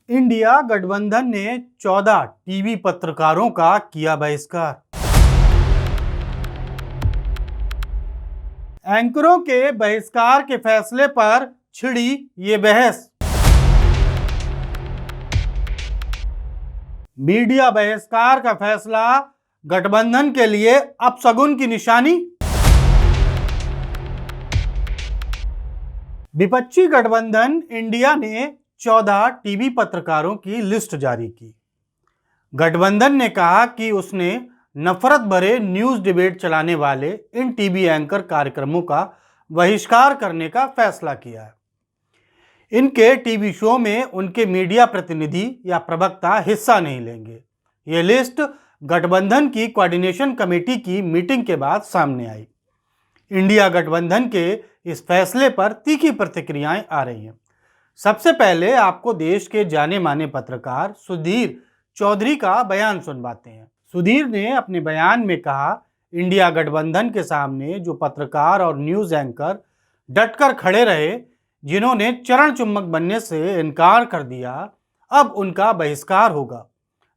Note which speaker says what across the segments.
Speaker 1: India गठबंधन ने 14 TV पत्रकारों का किया बहिष्कार। एंकरों के बहिष्कार के फैसले पर छिड़ी ये बहस। मीडिया बहिष्कार का फैसला गठबंधन के लिए अपशगुन की निशानी। विपक्षी गठबंधन इंडिया ने 14 टीवी पत्रकारों की लिस्ट जारी की। गठबंधन ने कहा कि उसने नफरत भरे न्यूज डिबेट चलाने वाले इन टीवी एंकर कार्यक्रमों का बहिष्कार करने का फैसला किया है। इनके टीवी शो में उनके मीडिया प्रतिनिधि या प्रवक्ता हिस्सा नहीं लेंगे। ये लिस्ट गठबंधन की कोऑर्डिनेशन कमेटी की मीटिंग के बाद सामने आई। इंडिया गठबंधन के इस फैसले पर तीखी प्रतिक्रियाएं आ रही हैं। सबसे पहले आपको देश के जाने माने पत्रकार सुधीर चौधरी का बयान सुनवाते हैं। सुधीर ने अपने बयान में कहा, इंडिया गठबंधन के सामने जो पत्रकार और न्यूज एंकर डटकर खड़े रहे, जिन्होंने चरण चुम्बक बनने से इनकार कर दिया, अब उनका बहिष्कार होगा।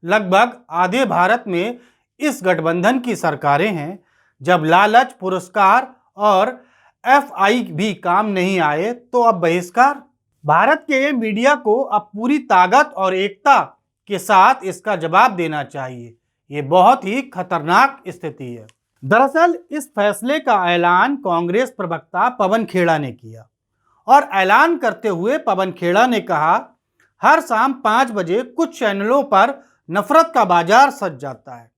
Speaker 1: लगभग आधे भारत में इस गठबंधन की सरकारें हैं। जब लालच, पुरस्कार और एफआई भी काम नहीं आए तो अब बहिष्कार। भारत के मीडिया को अब पूरी ताकत और एकता के साथ इसका जवाब देना चाहिए। ये बहुत ही खतरनाक स्थिति है। दरअसल इस फैसले का ऐलान कांग्रेस प्रवक्ता पवन खेड़ा ने किया और ऐलान करते हुए पवन खेड़ा ने कहा, हर शाम 5 बजे कुछ चैनलों पर नफरत का बाजार सज जाता है।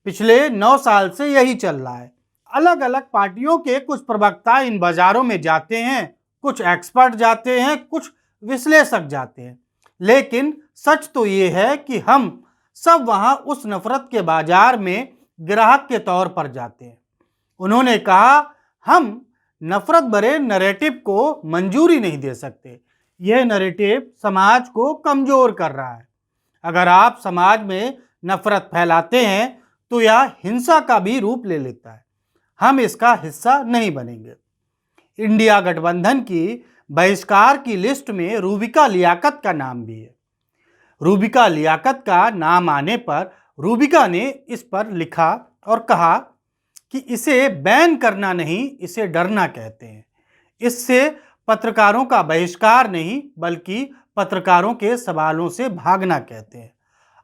Speaker 1: पिछले 9 साल से यही चल रहा है। अलग अलग पार्टियों के कुछ प्रवक्ता इन बाजारों में जाते हैं, कुछ एक्सपर्ट जाते हैं, कुछ विश्लेषक जाते हैं, लेकिन सच तो ये है कि हम सब वहां उस नफरत के बाजार में ग्राहक के तौर पर जाते हैं। उन्होंने कहा, हम नफरत भरे नैरेटिव को मंजूरी नहीं दे सकते। यह नैरेटिव समाज को कमजोर कर रहा है। अगर आप समाज में नफरत फैलाते हैं तो यह हिंसा का भी रूप ले लेता है। हम इसका हिस्सा नहीं बनेंगे। इंडिया गठबंधन की बहिष्कार की लिस्ट में रूबिका लियाकत का नाम भी है। रूबिका लियाकत का नाम आने पर रूबिका ने इस पर लिखा और कहा कि इसे बैन करना नहीं, इसे डरना कहते हैं। इससे पत्रकारों का बहिष्कार नहीं, बल्कि पत्रकारों के सवालों से भागना कहते हैं।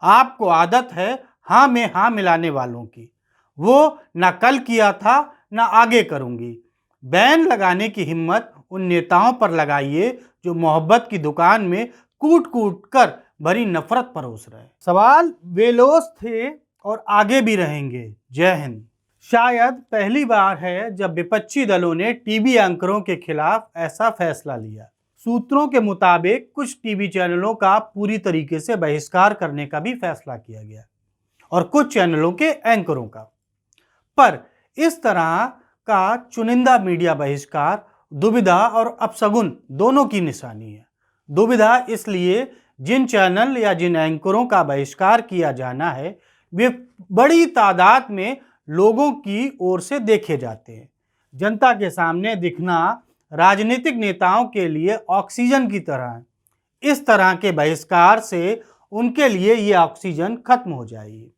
Speaker 1: आपको आदत है हाँ में हाँ मिलाने वालों की। वो ना कल किया था ना आगे करूंगी। बैन लगाने की हिम्मत उन नेताओं पर लगाइए जो मोहब्बत की दुकान में कूट कूट कर भरी नफरत परोस रहे। सवाल बेलोस थे और आगे भी रहेंगे। जय हिंद। शायद पहली बार है जब विपक्षी दलों ने टीवी एंकरों के खिलाफ ऐसा फैसला लिया। सूत्रों के मुताबिक कुछ टीवी चैनलों का पूरी तरीके से बहिष्कार करने का भी फैसला किया गया और कुछ चैनलों के एंकरों का। पर इस तरह का चुनिंदा मीडिया बहिष्कार दुविधा और अपशगुन दोनों की निशानी है। दुविधा इसलिए जिन चैनल या जिन एंकरों का बहिष्कार किया जाना है वे बड़ी तादाद में लोगों की ओर से देखे जाते हैं। जनता के सामने दिखना राजनीतिक नेताओं के लिए ऑक्सीजन की तरह है। इस तरह के बहिष्कार से उनके लिए ये ऑक्सीजन खत्म हो जाएगी।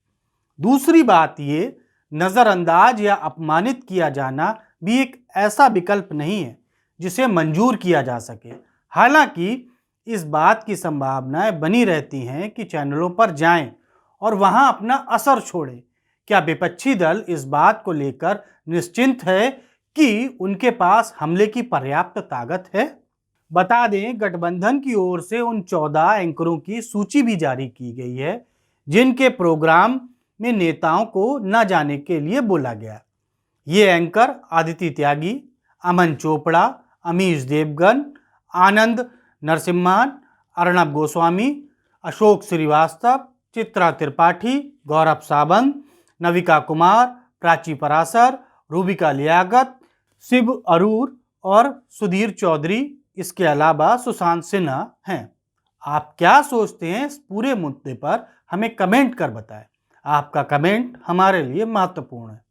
Speaker 1: दूसरी बात, ये नज़रअंदाज या अपमानित किया जाना भी एक ऐसा विकल्प नहीं है जिसे मंजूर किया जा सके। हालांकि इस बात की संभावनाएं बनी रहती हैं कि चैनलों पर जाएं और वहां अपना असर छोड़ें। क्या विपक्षी दल इस बात को लेकर निश्चिंत है कि उनके पास हमले की पर्याप्त ताकत है? बता दें, गठबंधन की ओर से उन 14 एंकरों की सूची भी जारी की गई है जिनके प्रोग्राम में नेताओं को न जाने के लिए बोला गया। ये एंकर आदिति त्यागी, अमन चोपड़ा, अमीश देवगन, आनंद नरसिम्हन, अर्णब गोस्वामी, अशोक श्रीवास्तव, चित्रा त्रिपाठी, गौरव सावंत, नविका कुमार, प्राची पराशर, रूबिका लियाकत, शिव अरूर और सुधीर चौधरी, इसके अलावा सुशांत सिन्हा हैं। आप क्या सोचते हैं इस पूरे मुद्दे पर? हमें कमेंट कर बताएं। आपका कमेंट हमारे लिए महत्वपूर्ण है।